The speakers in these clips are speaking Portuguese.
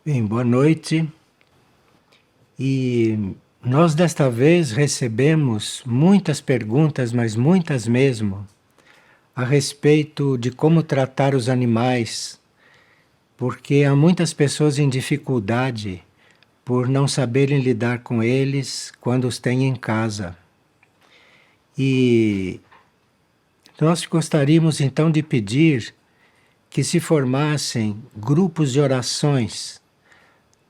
Bem, boa noite. E nós desta vez recebemos muitas perguntas, mas muitas mesmo, a respeito de como tratar os animais, porque há muitas pessoas em dificuldade por não saberem lidar com eles quando os têm em casa. E nós gostaríamos então de pedir que se formassem grupos de orações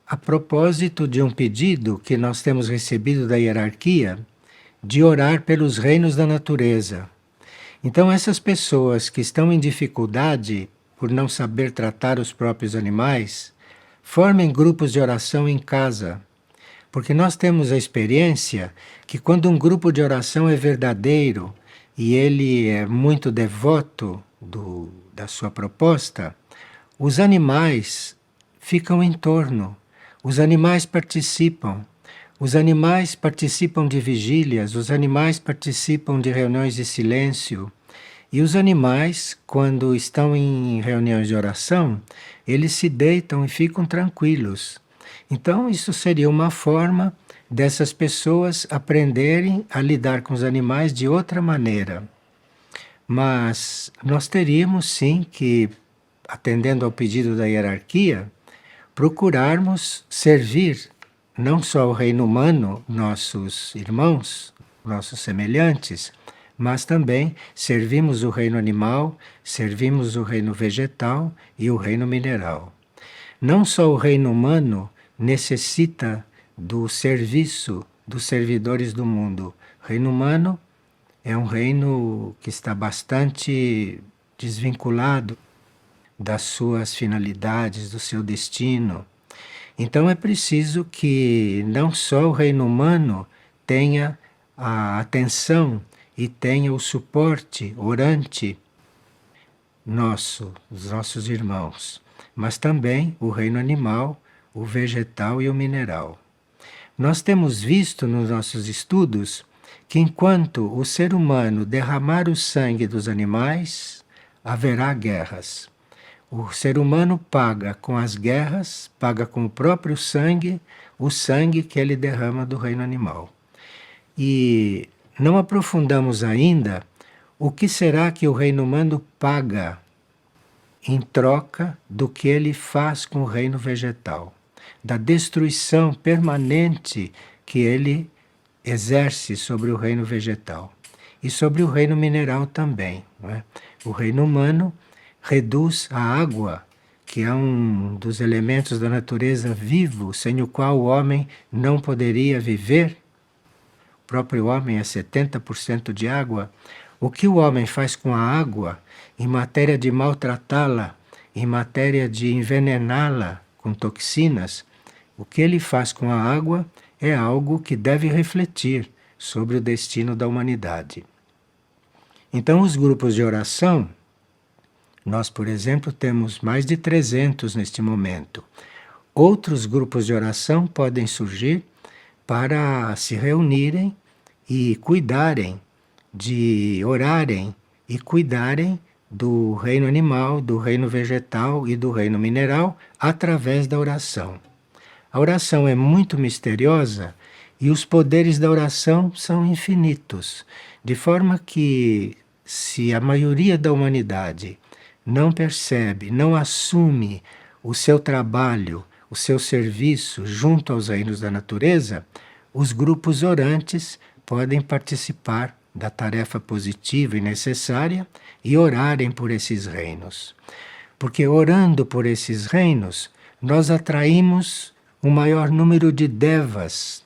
a propósito de um pedido que nós temos recebido da hierarquia de orar pelos reinos da natureza. Então, essas pessoas que estão em dificuldade por não saber tratar os próprios animais, formem grupos de oração em casa, porque nós temos a experiência que quando um grupo de oração é verdadeiro e ele é muito devoto da sua proposta, os animais ficam em torno, os animais participam. Os animais participam de vigílias, os animais participam de reuniões de silêncio. E os animais, quando estão em reuniões de oração, eles se deitam e ficam tranquilos. Então, isso seria uma forma dessas pessoas aprenderem a lidar com os animais de outra maneira. Mas nós teríamos sim que, atendendo ao pedido da hierarquia, procurarmos servir não só o reino humano, nossos irmãos, nossos semelhantes, mas também servimos o reino animal, servimos o reino vegetal e o reino mineral. Não só o reino humano necessita do serviço dos servidores do mundo. O reino humano é um reino que está bastante desvinculado das suas finalidades, do seu destino. Então é preciso que não só o reino humano tenha a atenção e tenha o suporte orante nosso, dos nossos irmãos, mas também o reino animal, o vegetal e o mineral. Nós temos visto nos nossos estudos que enquanto o ser humano derramar o sangue dos animais, haverá guerras. O ser humano paga com as guerras, paga com o próprio sangue, o sangue que ele derrama do reino animal. E não aprofundamos ainda o que será que o reino humano paga em troca do que ele faz com o reino vegetal, da destruição permanente que ele exerce sobre o reino vegetal e sobre o reino mineral também. Não é? O reino humano reduz a água, que é um dos elementos da natureza vivo, sem o qual o homem não poderia viver. O próprio homem é 70% de água. O que o homem faz com a água, em matéria de maltratá-la, em matéria de envenená-la com toxinas, o que ele faz com a água é algo que deve refletir sobre o destino da humanidade. Então, os grupos de oração, nós, por exemplo, temos mais de 300 neste momento. Outros grupos de oração podem surgir para se reunirem e cuidarem, de orarem e cuidarem do reino animal, do reino vegetal e do reino mineral através da oração. A oração é muito misteriosa e os poderes da oração são infinitos, de forma que, se a maioria da humanidade não percebe, não assume o seu trabalho, o seu serviço junto aos reinos da natureza, os grupos orantes podem participar da tarefa positiva e necessária e orarem por esses reinos. Porque orando por esses reinos, nós atraímos um maior número de devas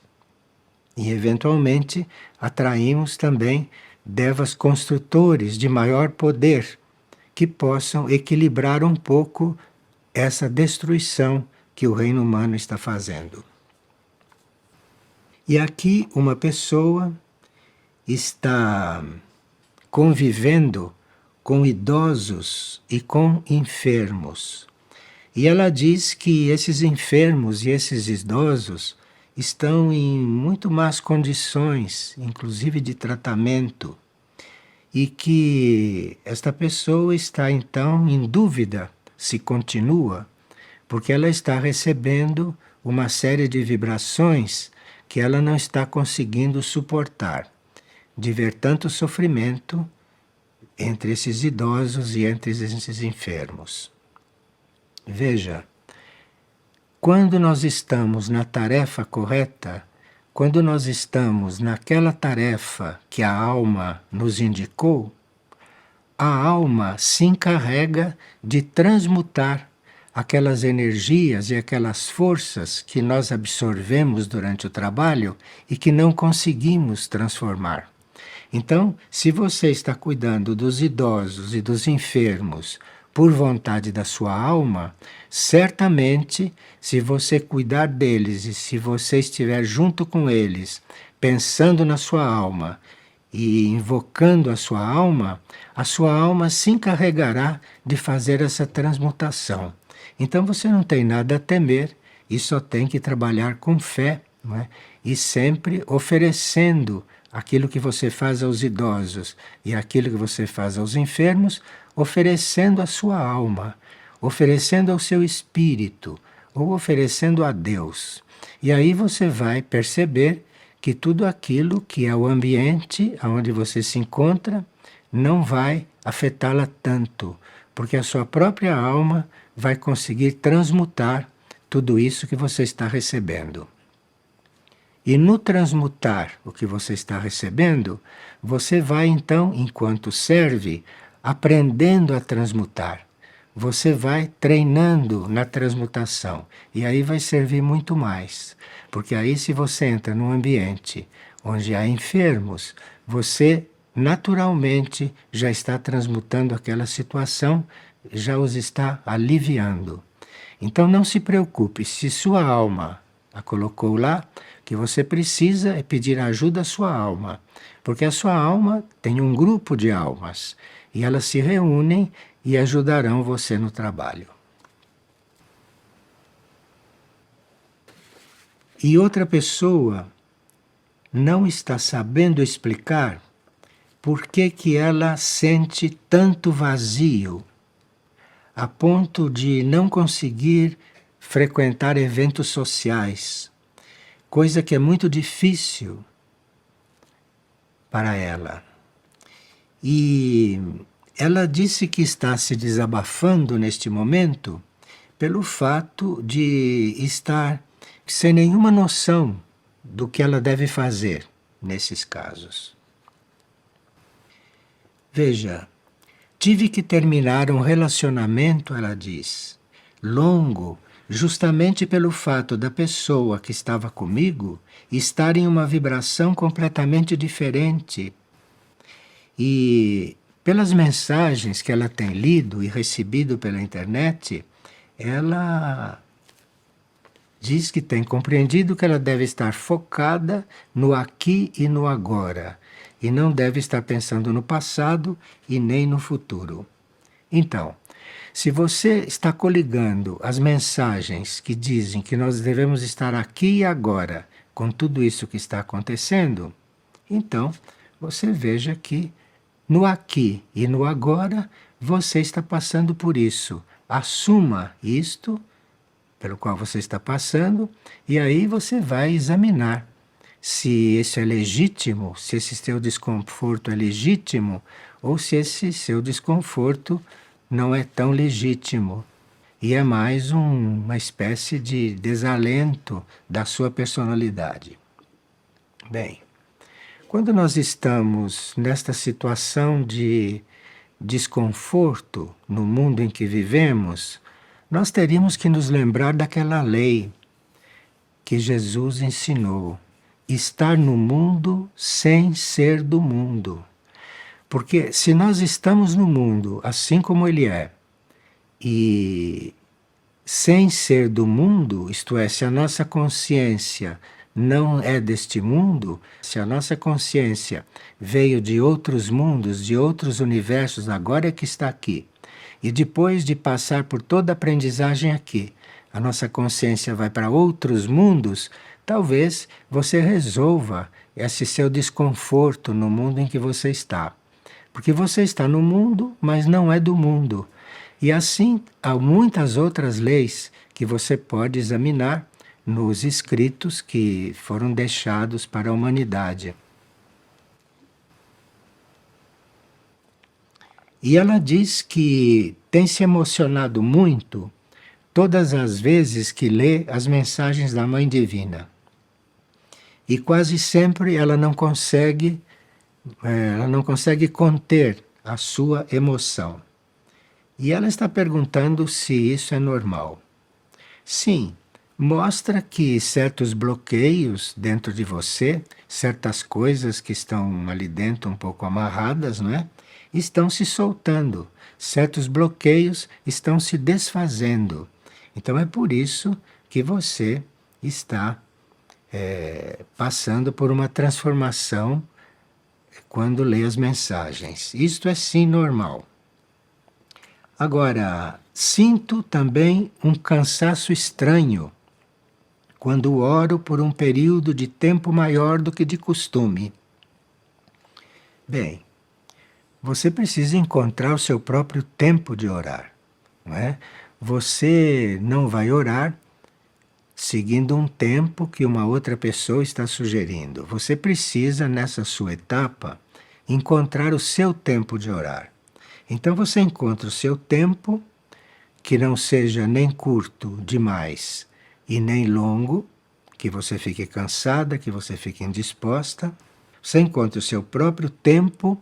e, eventualmente, atraímos também devas construtores de maior poder que possam equilibrar um pouco essa destruição que o reino humano está fazendo. E aqui uma pessoa está convivendo com idosos e com enfermos. E ela diz que esses enfermos e esses idosos estão em muito más condições, inclusive de tratamento, e que esta pessoa está então em dúvida se continua, porque ela está recebendo uma série de vibrações que ela não está conseguindo suportar, de ver tanto sofrimento entre esses idosos e entre esses enfermos. Veja, quando nós estamos na tarefa correta, quando nós estamos naquela tarefa que a alma nos indicou, a alma se encarrega de transmutar aquelas energias e aquelas forças que nós absorvemos durante o trabalho e que não conseguimos transformar. Então, se você está cuidando dos idosos e dos enfermos por vontade da sua alma, certamente, se você cuidar deles e se você estiver junto com eles, pensando na sua alma e invocando a sua alma se encarregará de fazer essa transmutação. Então você não tem nada a temer e só tem que trabalhar com fé, não é? E sempre oferecendo aquilo que você faz aos idosos e aquilo que você faz aos enfermos, oferecendo a sua alma, oferecendo ao seu espírito ou oferecendo a Deus. E aí você vai perceber que tudo aquilo que é o ambiente onde você se encontra não vai afetá-la tanto, porque a sua própria alma vai conseguir transmutar tudo isso que você está recebendo. E no transmutar o que você está recebendo, você vai então, enquanto serve, aprendendo a transmutar. Você vai treinando na transmutação. E aí vai servir muito mais. Porque aí, se você entra num ambiente onde há enfermos, você naturalmente já está transmutando aquela situação, já os está aliviando. Então não se preocupe, se sua alma a colocou lá, o que você precisa é pedir ajuda à sua alma, porque a sua alma tem um grupo de almas e elas se reúnem e ajudarão você no trabalho. E outra pessoa não está sabendo explicar por que ela sente tanto vazio, a ponto de não conseguir frequentar eventos sociais, coisa que é muito difícil para ela. E ela disse que está se desabafando neste momento pelo fato de estar sem nenhuma noção do que ela deve fazer nesses casos. Veja, tive que terminar um relacionamento, ela diz, longo, justamente pelo fato da pessoa que estava comigo estar em uma vibração completamente diferente. E pelas mensagens que ela tem lido e recebido pela internet, ela diz que tem compreendido que ela deve estar focada no aqui e no agora, e não deve estar pensando no passado e nem no futuro. Então, se você está coligando as mensagens que dizem que nós devemos estar aqui e agora com tudo isso que está acontecendo, então você veja que no aqui e no agora você está passando por isso. Assuma isto pelo qual você está passando e aí você vai examinar se esse é legítimo, se esse seu desconforto é legítimo ou se esse seu desconforto não é tão legítimo e é mais uma espécie de desalento da sua personalidade. Bem, quando nós estamos nesta situação de desconforto no mundo em que vivemos, nós teríamos que nos lembrar daquela lei que Jesus ensinou: estar no mundo sem ser do mundo. Porque se nós estamos no mundo assim como ele é, e sem ser do mundo, isto é, se a nossa consciência não é deste mundo, se a nossa consciência veio de outros mundos, de outros universos, agora é que está aqui, e depois de passar por toda a aprendizagem aqui, a nossa consciência vai para outros mundos, talvez você resolva esse seu desconforto no mundo em que você está. Porque você está no mundo, mas não é do mundo. E assim há muitas outras leis que você pode examinar nos escritos que foram deixados para a humanidade. E ela diz que tem se emocionado muito todas as vezes que lê as mensagens da Mãe Divina. E quase sempre ela não consegue conter a sua emoção. E ela está perguntando se isso é normal. Sim, mostra que certos bloqueios dentro de você, certas coisas que estão ali dentro um pouco amarradas, não é? Estão se soltando. Certos bloqueios estão se desfazendo. Então é por isso que você está passando por uma transformação quando lê as mensagens. Isto é sim normal. Agora, sinto também um cansaço estranho quando oro por um período de tempo maior do que de costume. Bem, você precisa encontrar o seu próprio tempo de orar, não é? Você não vai orar seguindo um tempo que uma outra pessoa está sugerindo. Você precisa, nessa sua etapa, encontrar o seu tempo de orar. Então você encontra o seu tempo, que não seja nem curto demais e nem longo, que você fique cansada, que você fique indisposta. Você encontra o seu próprio tempo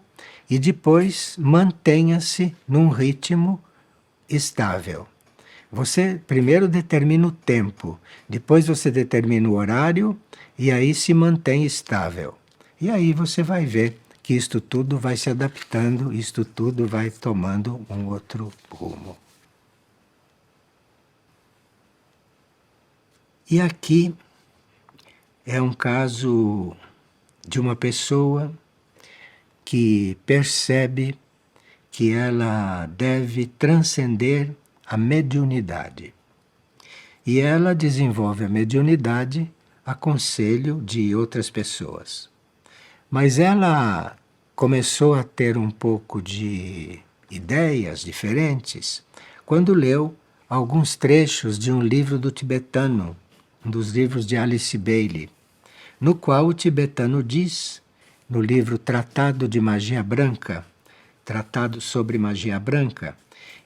e depois mantenha-se num ritmo estável. Você primeiro determina o tempo, depois você determina o horário e aí se mantém estável. E aí você vai ver que isto tudo vai se adaptando, isto tudo vai tomando um outro rumo. E aqui é um caso de uma pessoa que percebe que ela deve transcender a mediunidade. E ela desenvolve a mediunidade a conselho de outras pessoas. Mas ela começou a ter um pouco de ideias diferentes quando leu alguns trechos de um livro do tibetano, um dos livros de Alice Bailey, no qual o tibetano diz, no livro Tratado de Magia Branca, Tratado sobre Magia Branca,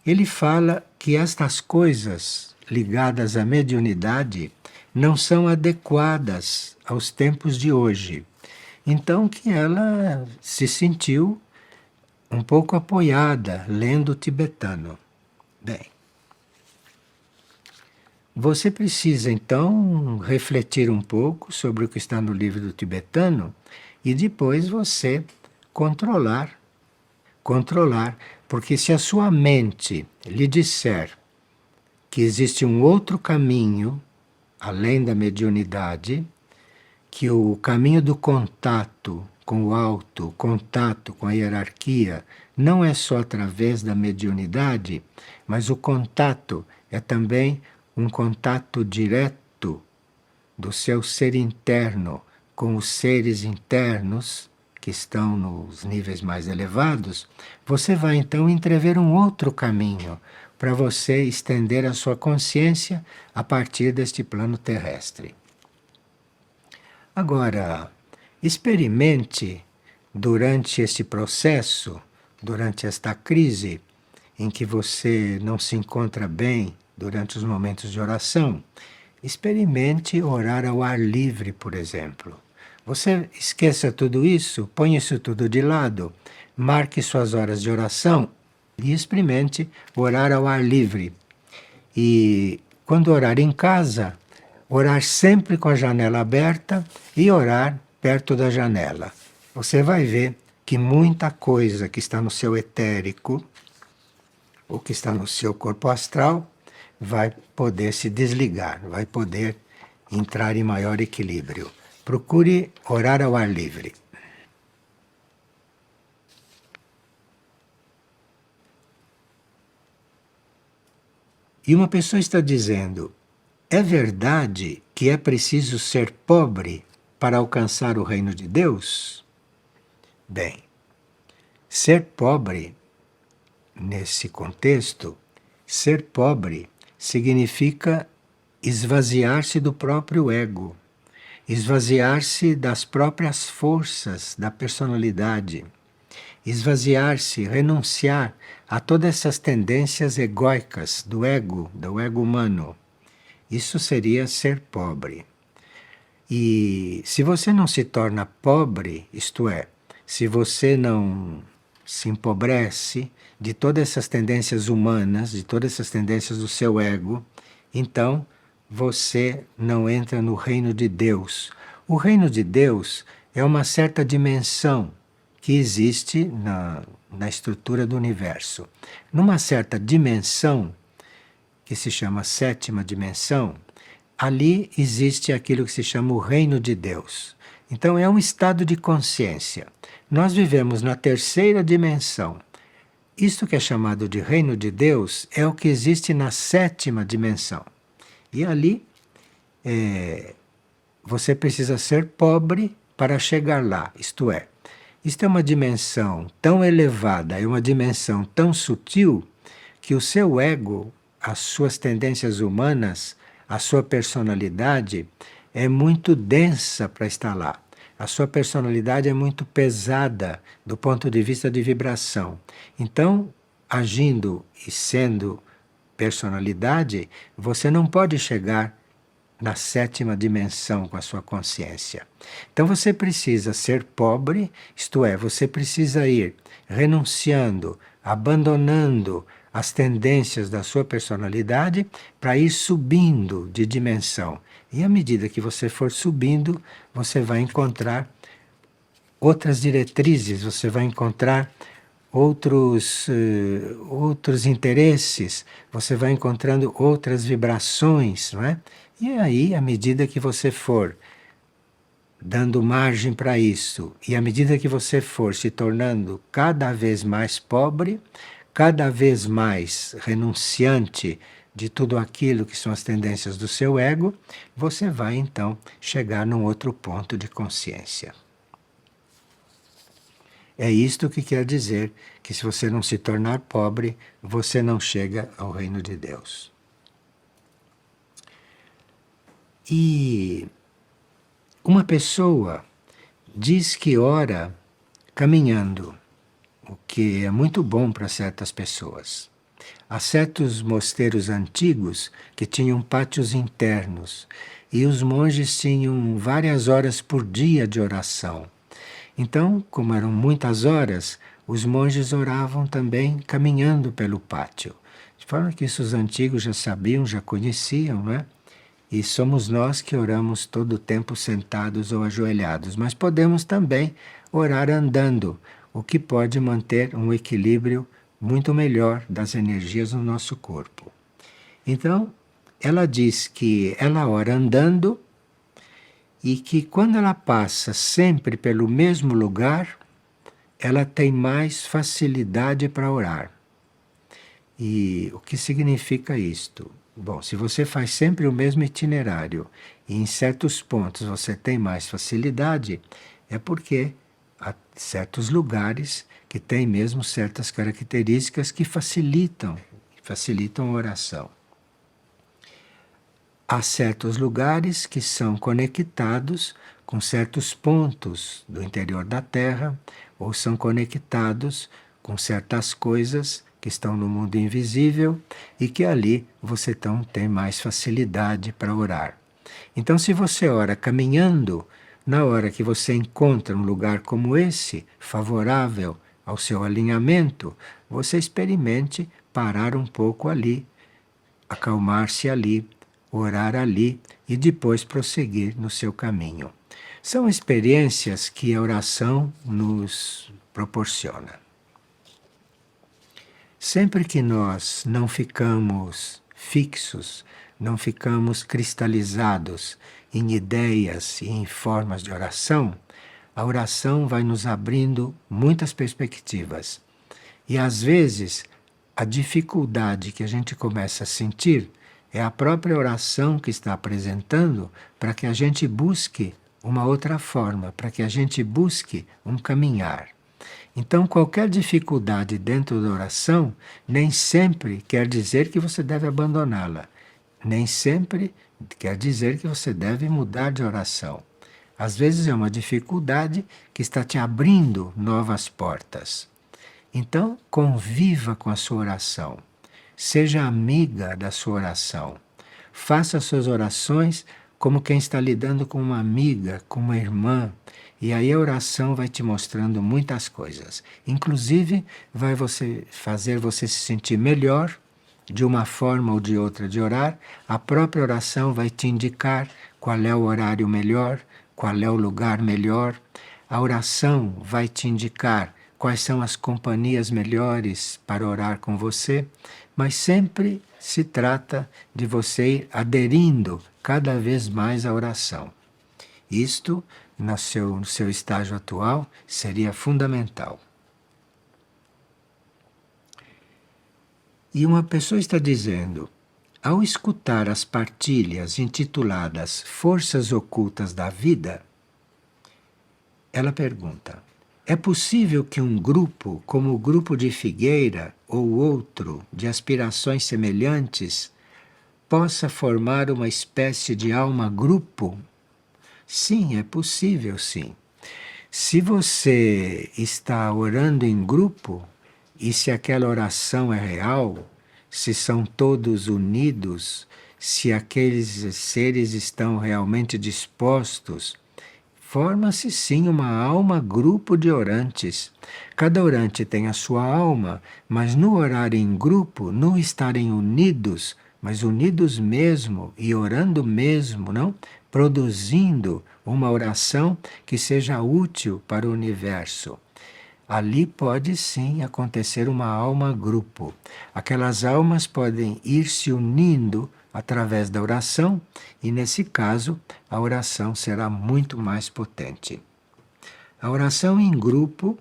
ele fala que estas coisas ligadas à mediunidade não são adequadas aos tempos de hoje. Então que ela se sentiu um pouco apoiada lendo o tibetano. Bem, você precisa então refletir um pouco sobre o que está no livro do tibetano e depois você controlar, porque se a sua mente lhe disser que existe um outro caminho além da mediunidade, que o caminho do contato com o alto, contato com a hierarquia, não é só através da mediunidade, mas o contato é também um contato direto do seu ser interno com os seres internos que estão nos níveis mais elevados, você vai então entrever um outro caminho para você estender a sua consciência a partir deste plano terrestre. Agora, experimente durante este processo, durante esta crise em que você não se encontra bem durante os momentos de oração, experimente orar ao ar livre, por exemplo. Você esqueça tudo isso, põe isso tudo de lado, marque suas horas de oração e experimente orar ao ar livre. E quando orar em casa, orar sempre com a janela aberta e orar perto da janela. Você vai ver que muita coisa que está no seu etérico, ou que está no seu corpo astral, vai poder se desligar, vai poder entrar em maior equilíbrio. Procure orar ao ar livre. E uma pessoa está dizendo: é verdade que é preciso ser pobre para alcançar o reino de Deus? Bem, ser pobre, nesse contexto, ser pobre significa esvaziar-se do próprio ego, esvaziar-se das próprias forças da personalidade, esvaziar-se, renunciar a todas essas tendências egóicas do ego humano. Isso seria ser pobre. E se você não se torna pobre, isto é, se você não se empobrece de todas essas tendências humanas, de todas essas tendências do seu ego, então você não entra no reino de Deus. O reino de Deus é uma certa dimensão que existe na estrutura do universo. Numa certa dimensão, que se chama sétima dimensão, ali existe aquilo que se chama o reino de Deus. Então é um estado de consciência. Nós vivemos na terceira dimensão. Isto que é chamado de reino de Deus é o que existe na sétima dimensão. E ali você precisa ser pobre para chegar lá. Isto é, isto é uma dimensão tão elevada, é uma dimensão tão sutil que o seu ego, as suas tendências humanas, a sua personalidade é muito densa para estar lá. A sua personalidade é muito pesada do ponto de vista de vibração. Então, agindo e sendo personalidade, você não pode chegar na sétima dimensão com a sua consciência. Então você precisa ser pobre, isto é, você precisa ir renunciando, abandonando as tendências da sua personalidade para ir subindo de dimensão. E à medida que você for subindo, você vai encontrar outras diretrizes, você vai encontrar outros interesses, você vai encontrando outras vibrações, não é? E aí, à medida que você for dando margem para isso, e à medida que você for se tornando cada vez mais pobre, cada vez mais renunciante de tudo aquilo que são as tendências do seu ego, você vai então chegar num outro ponto de consciência. É isto que quer dizer que se você não se tornar pobre, você não chega ao reino de Deus. E uma pessoa diz que ora caminhando, o que é muito bom para certas pessoas. Há certos mosteiros antigos que tinham pátios internos e os monges tinham várias horas por dia de oração. Então, como eram muitas horas, os monges oravam também caminhando pelo pátio. De forma que isso os antigos já sabiam, já conheciam, não é? E somos nós que oramos todo o tempo sentados ou ajoelhados, mas podemos também orar andando, o que pode manter um equilíbrio muito melhor das energias no nosso corpo. Então, ela diz que ela ora andando e que quando ela passa sempre pelo mesmo lugar, ela tem mais facilidade para orar. E o que significa isto? Bom, se você faz sempre o mesmo itinerário e em certos pontos você tem mais facilidade, é porque há certos lugares que têm mesmo certas características que facilitam a oração. Há certos lugares que são conectados com certos pontos do interior da Terra ou são conectados com certas coisas que estão no mundo invisível e que ali você então tem mais facilidade para orar. Então, se você ora caminhando, na hora que você encontra um lugar como esse, favorável ao seu alinhamento, você experimente parar um pouco ali, acalmar-se ali, orar ali e depois prosseguir no seu caminho. São experiências que a oração nos proporciona. Sempre que nós não ficamos fixos, não ficamos cristalizados em ideias e em formas de oração, a oração vai nos abrindo muitas perspectivas. E às vezes, a dificuldade que a gente começa a sentir é a própria oração que está apresentando para que a gente busque uma outra forma, para que a gente busque um caminhar. Então, qualquer dificuldade dentro da oração nem sempre quer dizer que você deve abandoná-la. Nem sempre Quer dizer que você deve mudar de oração. Às vezes é uma dificuldade que está te abrindo novas portas. Então, conviva com a sua oração. Seja amiga da sua oração. Faça suas orações como quem está lidando com uma amiga, com uma irmã. E aí a oração vai te mostrando muitas coisas. Inclusive, vai fazer você se sentir melhor de uma forma ou de outra de orar. A própria oração vai te indicar qual é o horário melhor, qual é o lugar melhor. A oração vai te indicar quais são as companhias melhores para orar com você, mas sempre se trata de você ir aderindo cada vez mais à oração. Isto, no seu estágio atual, seria fundamental. E uma pessoa está dizendo, ao escutar as partilhas intituladas Forças Ocultas da Vida, ela pergunta: é possível que um grupo, como o grupo de Figueira ou outro de aspirações semelhantes, possa formar uma espécie de alma-grupo? Sim, é possível, sim. Se você está orando em grupo, e se aquela oração é real, se são todos unidos, se aqueles seres estão realmente dispostos, forma-se sim uma alma-grupo de orantes. Cada orante tem a sua alma, mas no orar em grupo, no estarem unidos, mas unidos mesmo e orando mesmo, não? Produzindo uma oração que seja útil para o universo. Ali pode sim acontecer uma alma-grupo. Aquelas almas podem ir se unindo através da oração, e nesse caso a oração será muito mais potente. A oração em grupo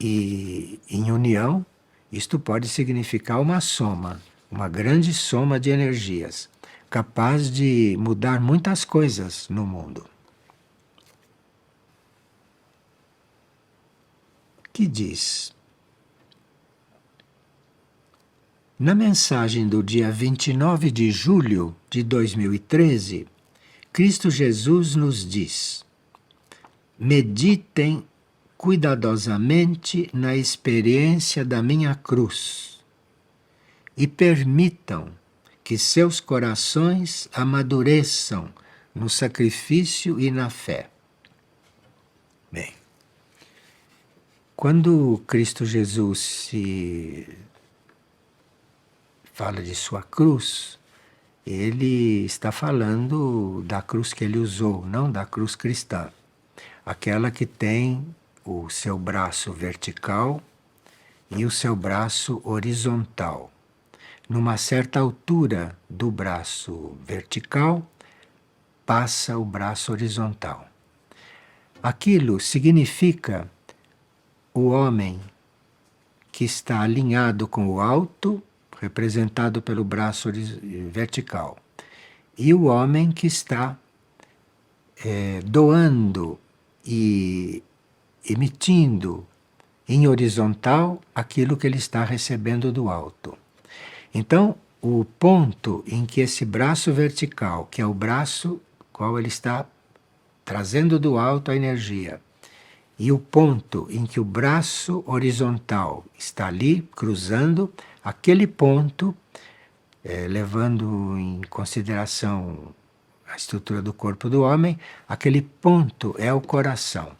e em união, isto pode significar uma soma, uma grande soma de energias, capaz de mudar muitas coisas no mundo. Que diz: na mensagem do dia 29 de julho de 2013, Cristo Jesus nos diz: meditem cuidadosamente na experiência da minha cruz e permitam que seus corações amadureçam no sacrifício e na fé. Bem, quando Cristo Jesus se fala de sua cruz, ele está falando da cruz que ele usou, não da cruz cristã. Aquela que tem o seu braço vertical e o seu braço horizontal. Numa certa altura do braço vertical, passa o braço horizontal. Aquilo significa o homem que está alinhado com o alto, representado pelo braço vertical, e o homem que está doando e emitindo em horizontal aquilo que ele está recebendo do alto. Então, o ponto em que esse braço vertical, que é o braço qual ele está trazendo do alto a energia, e o ponto em que o braço horizontal está ali, cruzando, aquele ponto, levando em consideração a estrutura do corpo do homem, aquele ponto é o coração.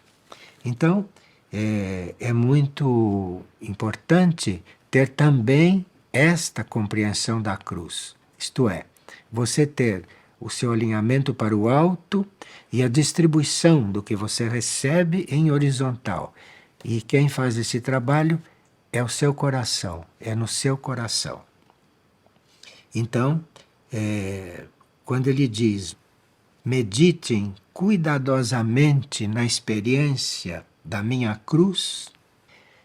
Então, é muito importante ter também esta compreensão da cruz. Isto é, você ter o seu alinhamento para o alto e a distribuição do que você recebe em horizontal. E quem faz esse trabalho é o seu coração, é no seu coração. Então, quando ele diz, meditem cuidadosamente na experiência da minha cruz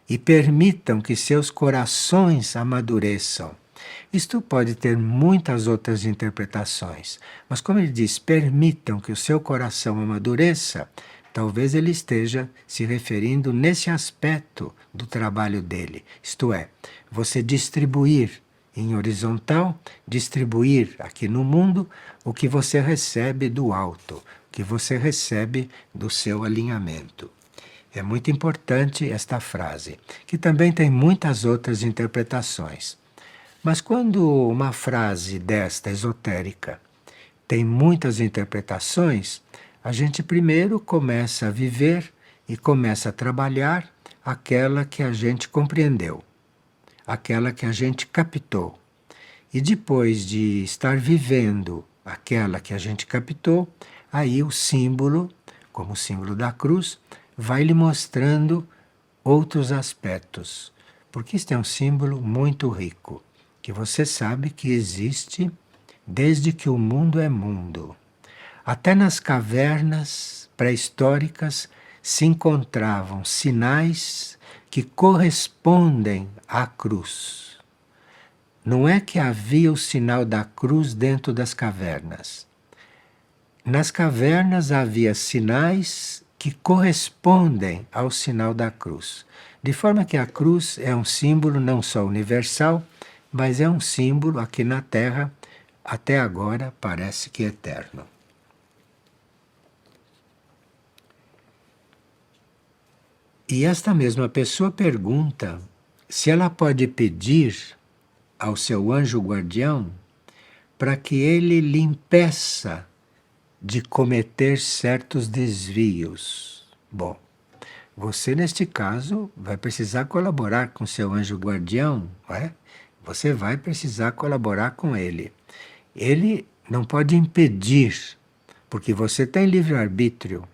e permitam que seus corações amadureçam. Isto pode ter muitas outras interpretações, mas como ele diz, permitam que o seu coração amadureça, talvez ele esteja se referindo nesse aspecto do trabalho dele. Isto é, você distribuir em horizontal, distribuir aqui no mundo o que você recebe do alto, o que você recebe do seu alinhamento. É muito importante esta frase, que também tem muitas outras interpretações. Mas quando uma frase desta esotérica tem muitas interpretações, a gente primeiro começa a viver e começa a trabalhar aquela que a gente compreendeu, aquela que a gente captou. E depois de estar vivendo aquela que a gente captou, aí o símbolo, como o símbolo da cruz, vai lhe mostrando outros aspectos. Porque este é um símbolo muito rico, que você sabe que existe desde que o mundo é mundo. Até nas cavernas pré-históricas se encontravam sinais que correspondem à cruz. Não é que havia o sinal da cruz dentro das cavernas. Nas cavernas havia sinais que correspondem ao sinal da cruz. De forma que a cruz é um símbolo não só universal, mas é um símbolo aqui na Terra, até agora parece que eterno. E esta mesma pessoa pergunta se ela pode pedir ao seu anjo guardião para que ele lhe impeça de cometer certos desvios. Bom, você neste caso vai precisar colaborar com seu anjo guardião, não é? Você vai precisar colaborar com ele. Ele não pode impedir, porque você tem livre-arbítrio.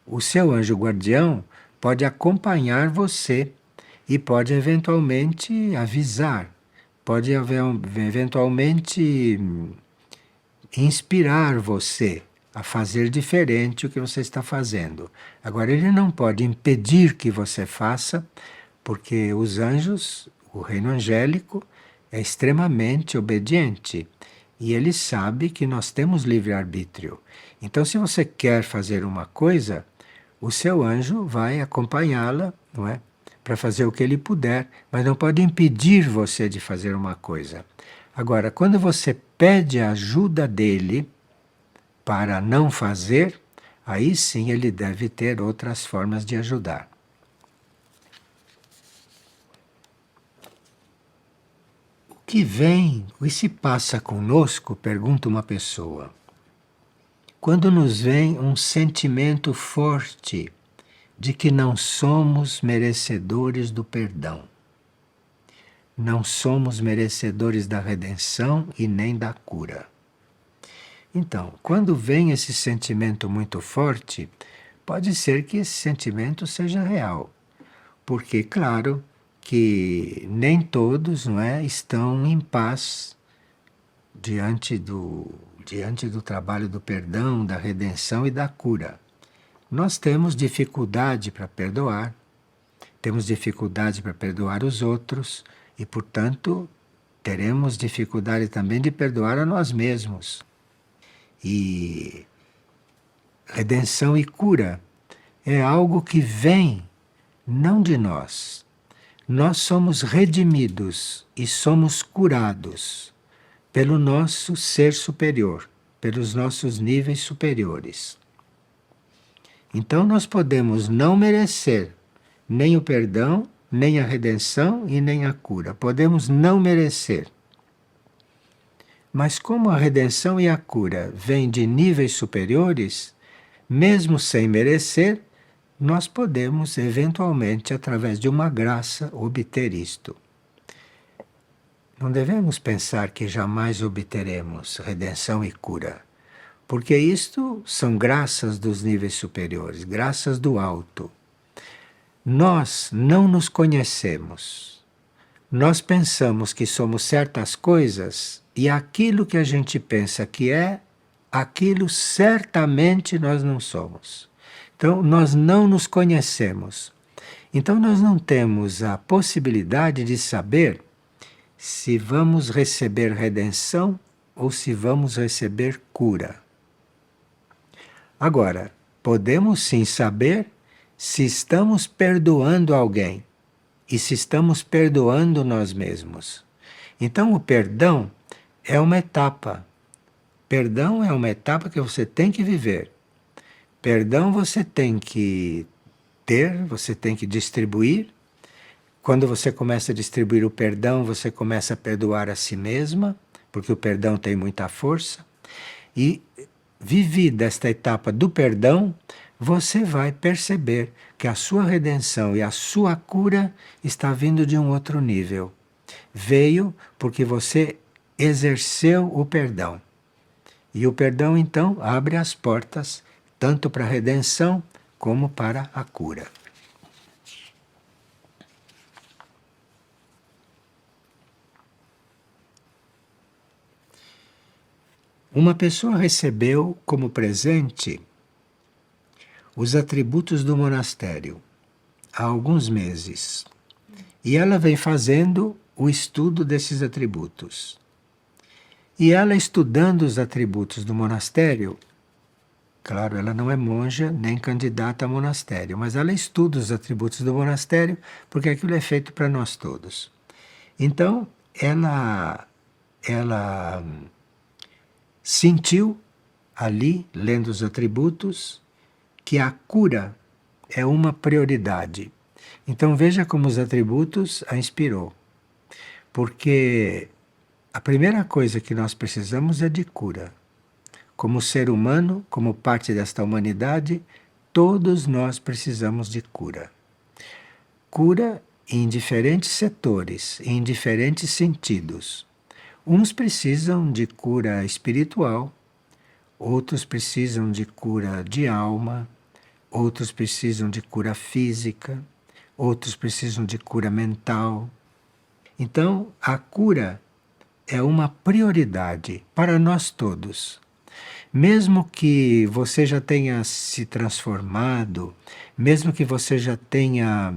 O seu anjo guardião pode acompanhar você e pode eventualmente avisar, pode eventualmente inspirar você a fazer diferente o que você está fazendo. Agora, ele não pode impedir que você faça, porque os anjos, o reino angélico, é extremamente obediente. E ele sabe que nós temos livre-arbítrio. Então, se você quer fazer uma coisa, o seu anjo vai acompanhá-la, não é? Para fazer o que ele puder, mas não pode impedir você de fazer uma coisa. Agora, quando você pede a ajuda dele para não fazer, aí sim ele deve ter outras formas de ajudar. O que vem, o que se passa conosco, pergunta uma pessoa, quando nos vem um sentimento forte de que não somos merecedores do perdão, não somos merecedores da redenção e nem da cura. Então, quando vem esse sentimento muito forte, pode ser que esse sentimento seja real, porque, claro, que nem todos, não é, estão em paz diante do trabalho do perdão, da redenção e da cura. Nós temos dificuldade para perdoar, temos dificuldade para perdoar os outros e, portanto, teremos dificuldade também de perdoar a nós mesmos. E redenção e cura é algo que vem não de nós. Nós somos redimidos e somos curados pelo nosso ser superior, pelos nossos níveis superiores. Então nós podemos não merecer nem o perdão, nem a redenção e nem a cura. Podemos não merecer. Mas como a redenção e a cura vêm de níveis superiores, mesmo sem merecer, nós podemos eventualmente, através de uma graça, obter isto. Não devemos pensar que jamais obteremos redenção e cura, porque isto são graças dos níveis superiores, graças do alto. Nós não nos conhecemos. Nós pensamos que somos certas coisas e aquilo que a gente pensa que é, aquilo certamente nós não somos. Então, nós não nos conhecemos. Então, nós não temos a possibilidade de saber se vamos receber redenção ou se vamos receber cura. Agora, podemos sim saber se estamos perdoando alguém e se estamos perdoando nós mesmos. Então o perdão é uma etapa. Perdão é uma etapa que você tem que viver. Perdão você tem que ter, você tem que distribuir. Quando você começa a distribuir o perdão, você começa a perdoar a si mesma, porque o perdão tem muita força. E vivida esta etapa do perdão, você vai perceber que a sua redenção e a sua cura está vindo de um outro nível. Veio porque você exerceu o perdão. E o perdão, então, abre as portas tanto para a redenção como para a cura. Uma pessoa recebeu como presente os atributos do monastério há alguns meses. E ela vem fazendo o estudo desses atributos. E ela estudando os atributos do monastério, claro, ela não é monja nem candidata a monastério, mas ela estuda os atributos do monastério porque aquilo é feito para nós todos. Então, ela sentiu ali, lendo os atributos, que a cura é uma prioridade. Então veja como os atributos a inspirou. Porque a primeira coisa que nós precisamos é de cura. Como ser humano, como parte desta humanidade, todos nós precisamos de cura. Cura em diferentes setores, em diferentes sentidos. Uns precisam de cura espiritual, outros precisam de cura de alma, outros precisam de cura física, outros precisam de cura mental. Então, a cura é uma prioridade para nós todos. Mesmo que você já tenha se transformado, mesmo que você já tenha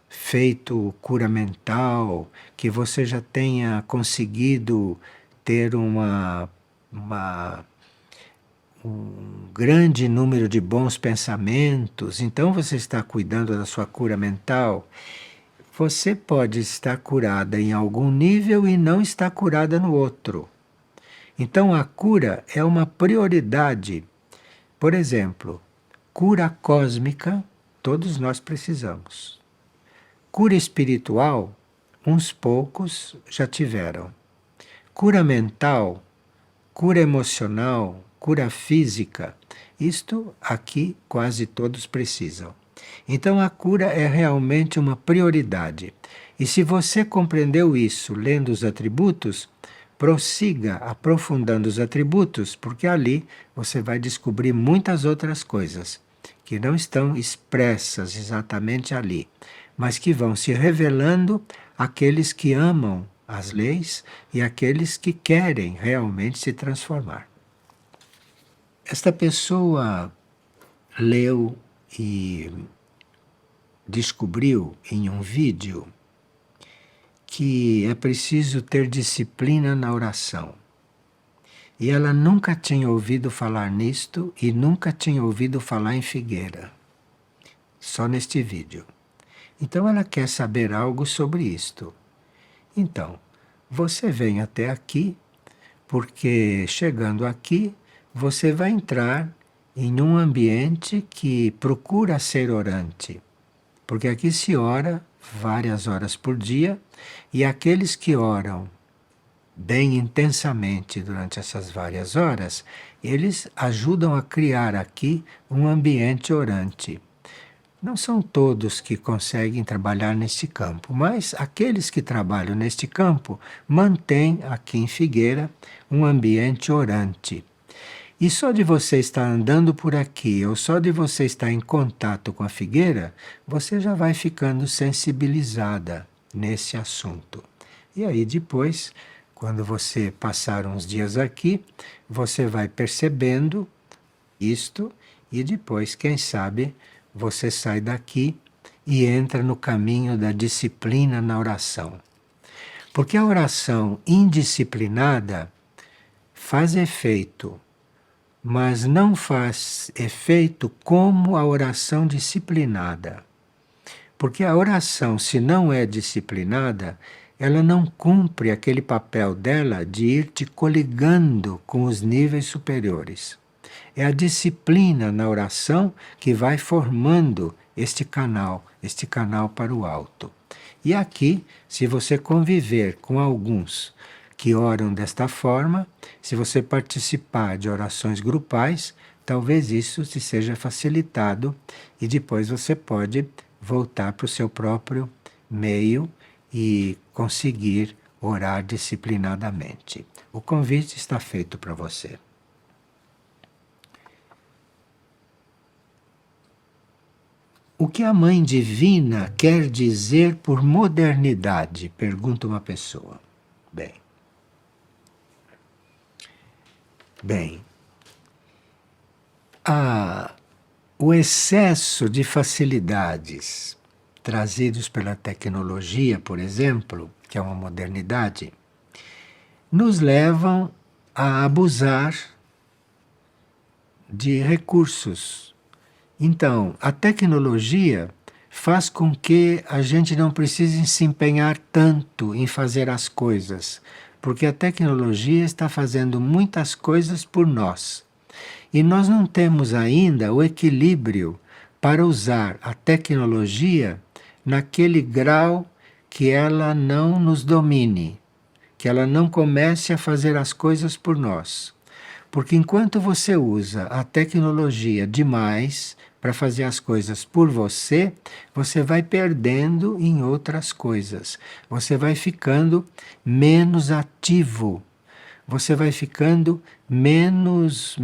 feito cura mental, que você já tenha conseguido ter um grande número de bons pensamentos, então você está cuidando da sua cura mental. Você pode estar curada em algum nível e não estar curada no outro. Então a cura é uma prioridade. Por exemplo, cura cósmica, todos nós precisamos. Cura espiritual, uns poucos já tiveram. Cura mental, cura emocional, cura física, isto aqui quase todos precisam. Então a cura é realmente uma prioridade. E se você compreendeu isso lendo os atributos, prossiga aprofundando os atributos, porque ali você vai descobrir muitas outras coisas que não estão expressas exatamente ali, mas que vão se revelando àqueles que amam as leis e àqueles que querem realmente se transformar. Esta pessoa leu e descobriu em um vídeo que é preciso ter disciplina na oração. E ela nunca tinha ouvido falar nisto e nunca tinha ouvido falar em Figueira. Só neste vídeo. Então ela quer saber algo sobre isto. Então, você vem até aqui, porque chegando aqui, você vai entrar em um ambiente que procura ser orante. Porque aqui se ora várias horas por dia, e aqueles que oram bem intensamente durante essas várias horas, eles ajudam a criar aqui um ambiente orante. Não são todos que conseguem trabalhar neste campo, mas aqueles que trabalham neste campo mantêm aqui em Figueira um ambiente orante. E só de você estar andando por aqui, ou só de você estar em contato com a figueira, você já vai ficando sensibilizada nesse assunto. E aí depois, quando você passar uns dias aqui, você vai percebendo isto e depois, quem sabe, você sai daqui e entra no caminho da disciplina na oração. Porque a oração indisciplinada faz efeito, mas não faz efeito como a oração disciplinada. Porque a oração, se não é disciplinada, ela não cumpre aquele papel dela de ir te coligando com os níveis superiores. É a disciplina na oração que vai formando este canal para o alto. E aqui, se você conviver com alguns que oram desta forma, se você participar de orações grupais, talvez isso te seja facilitado e depois você pode voltar para o seu próprio meio e conseguir orar disciplinadamente. O convite está feito para você. O que a Mãe Divina quer dizer por modernidade? Pergunta uma pessoa. Bem, o excesso de facilidades trazidos pela tecnologia, por exemplo, que é uma modernidade, nos levam a abusar de recursos. Então, a tecnologia faz com que a gente não precise se empenhar tanto em fazer as coisas, porque a tecnologia está fazendo muitas coisas por nós. E nós não temos ainda o equilíbrio para usar a tecnologia naquele grau que ela não nos domine, que ela não comece a fazer as coisas por nós. Porque enquanto você usa a tecnologia demais para fazer as coisas por você, você vai perdendo em outras coisas. Você vai ficando menos ativo. Você vai ficando menos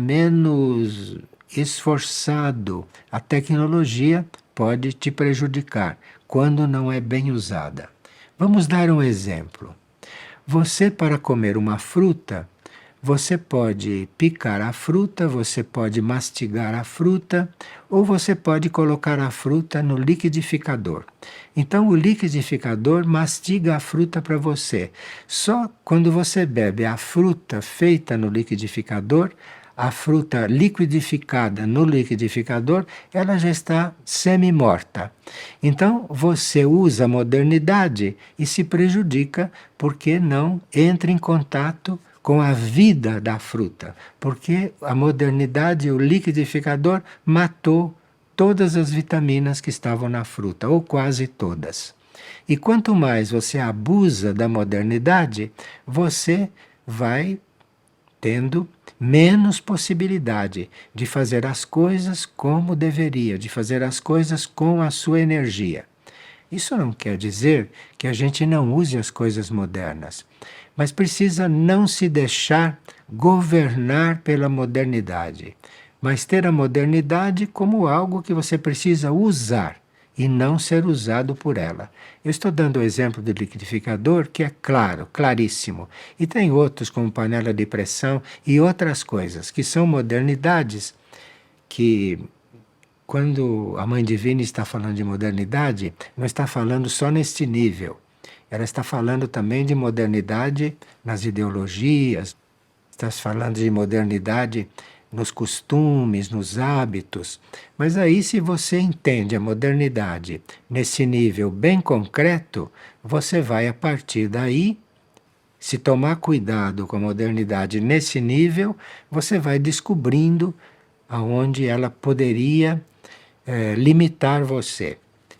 esforçado. A tecnologia pode te prejudicar quando não é bem usada. Vamos dar um exemplo. Você, para comer uma fruta, você pode picar a fruta, você pode mastigar a fruta, ou você pode colocar a fruta no liquidificador. Então o liquidificador mastiga a fruta para você. Só quando você bebe a fruta feita no liquidificador, a fruta liquidificada no liquidificador, ela já está semi-morta. Então você usa a modernidade e se prejudica porque não entra em contato com a vida da fruta, porque a modernidade, o liquidificador, matou todas as vitaminas que estavam na fruta, ou quase todas. E quanto mais você abusa da modernidade, você vai tendo menos possibilidade de fazer as coisas como deveria, de fazer as coisas com a sua energia. Isso não quer dizer que a gente não use as coisas modernas, mas precisa não se deixar governar pela modernidade, mas ter a modernidade como algo que você precisa usar e não ser usado por ela. Eu estou dando o exemplo do liquidificador, que é claro, claríssimo. E tem outros, como panela de pressão e outras coisas, que são modernidades que, quando a Mãe Divina está falando de modernidade, não está falando só neste nível. Ela está falando também de modernidade nas ideologias, está falando de modernidade nos costumes, nos hábitos. Mas aí, se você entende a modernidade nesse nível bem concreto, você vai, a partir daí, se tomar cuidado com a modernidade nesse nível, você vai descobrindo aonde ela poderia limitar você.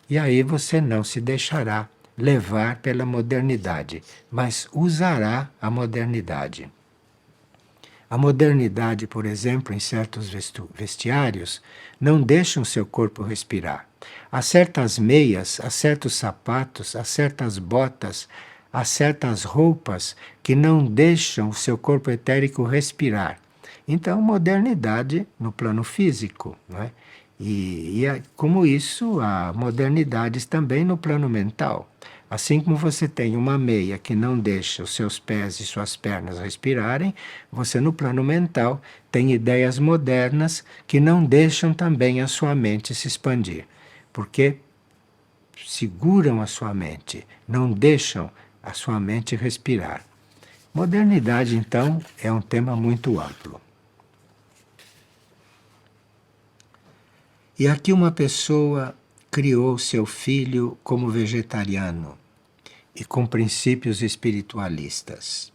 E aí você não se deixará levar pela modernidade, mas usará a modernidade. A modernidade, por exemplo, em certos vestiários, não deixa o seu corpo respirar. Há certas meias, há certos sapatos, há certas botas, há certas roupas que não deixam o seu corpo etérico respirar. Então, modernidade no plano físico, não é? Como isso, há modernidades também no plano mental. Assim como você tem uma meia que não deixa os seus pés e suas pernas respirarem, você no plano mental tem ideias modernas que não deixam também a sua mente se expandir, porque seguram a sua mente, não deixam a sua mente respirar. Modernidade, então, é um tema muito amplo. E aqui uma pessoa criou seu filho como vegetariano e com princípios espiritualistas.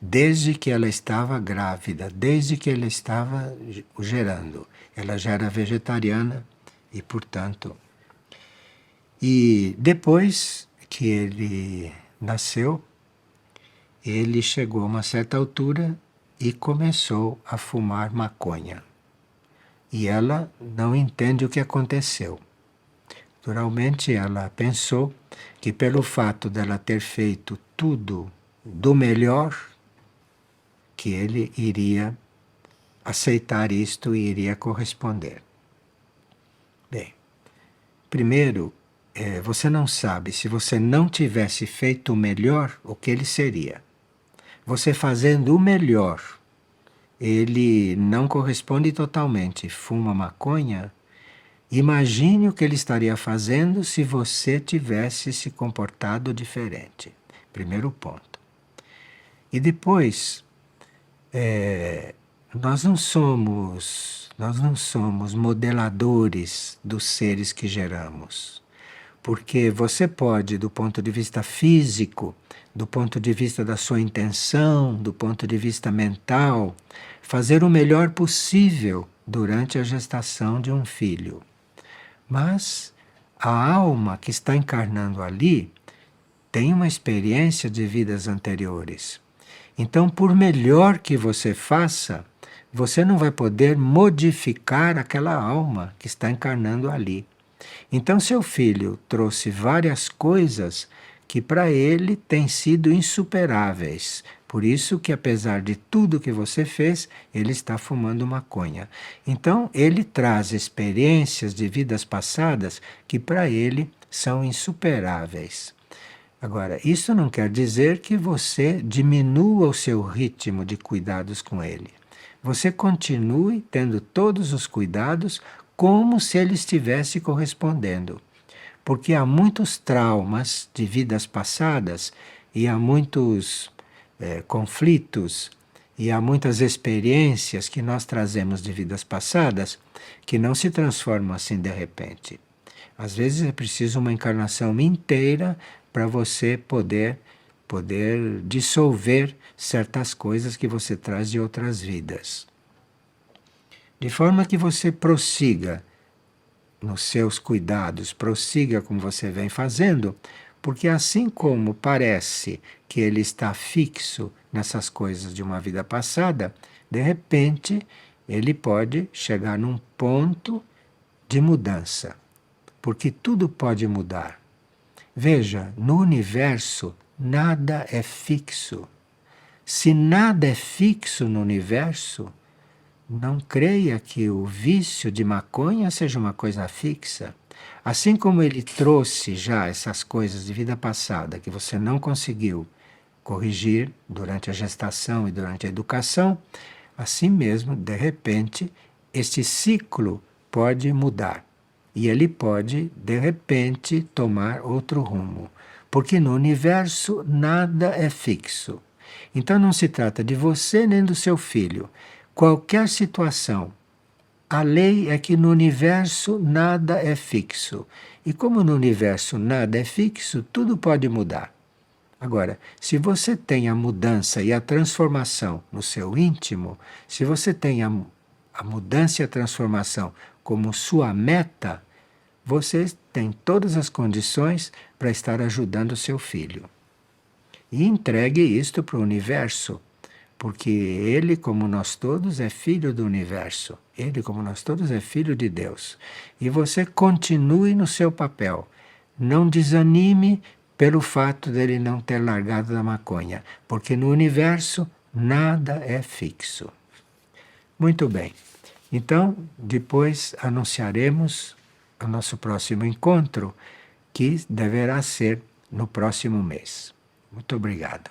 Desde que ela estava grávida, desde que ele estava gerando. Ela já era vegetariana e, portanto... E depois que ele nasceu, ele chegou a uma certa altura e começou a fumar maconha. E ela não entende o que aconteceu. Naturalmente, ela pensou que pelo fato dela ter feito tudo do melhor, que ele iria aceitar isto e iria corresponder. Bem, primeiro, você não sabe se você não tivesse feito o melhor, o que ele seria. Você fazendo o melhor, ele não corresponde totalmente, fuma maconha. Imagine o que ele estaria fazendo se você tivesse se comportado diferente. Primeiro ponto. E depois, nós não somos modeladores dos seres que geramos. Porque você pode, do ponto de vista físico, do ponto de vista da sua intenção, do ponto de vista mental, fazer o melhor possível durante a gestação de um filho. Mas a alma que está encarnando ali tem uma experiência de vidas anteriores. Então, por melhor que você faça, você não vai poder modificar aquela alma que está encarnando ali. Então, seu filho trouxe várias coisas que para ele têm sido insuperáveis. Por isso que, apesar de tudo que você fez, ele está fumando maconha. Então, ele traz experiências de vidas passadas que para ele são insuperáveis. Agora, isso não quer dizer que você diminua o seu ritmo de cuidados com ele. Você continue tendo todos os cuidados como se ele estivesse correspondendo. Porque há muitos traumas de vidas passadas e há muitos conflitos e há muitas experiências que nós trazemos de vidas passadas que não se transformam assim de repente. Às vezes é preciso uma encarnação inteira para você poder dissolver certas coisas que você traz de outras vidas. De forma que você prossiga nos seus cuidados, prossiga como você vem fazendo, porque assim como parece que ele está fixo nessas coisas de uma vida passada, de repente ele pode chegar num ponto de mudança, porque tudo pode mudar. Veja, no universo nada é fixo. Se nada é fixo no universo, não creia que o vício de maconha seja uma coisa fixa. Assim como ele trouxe já essas coisas de vida passada que você não conseguiu corrigir durante a gestação e durante a educação, assim mesmo, de repente, este ciclo pode mudar. E ele pode, de repente, tomar outro rumo. Porque no universo nada é fixo. Então não se trata de você nem do seu filho. Qualquer situação, a lei é que no universo nada é fixo. E como no universo nada é fixo, tudo pode mudar. Agora, se você tem a mudança e a transformação no seu íntimo, se você tem a mudança e a transformação como sua meta, você tem todas as condições para estar ajudando o seu filho. E entregue isto para o universo. Porque ele, como nós todos, é filho do universo. Ele, como nós todos, é filho de Deus. E você continue no seu papel. Não desanime pelo fato dele não ter largado da maconha. Porque no universo nada é fixo. Muito bem. Então, depois anunciaremos o nosso próximo encontro, que deverá ser no próximo mês. Muito obrigado.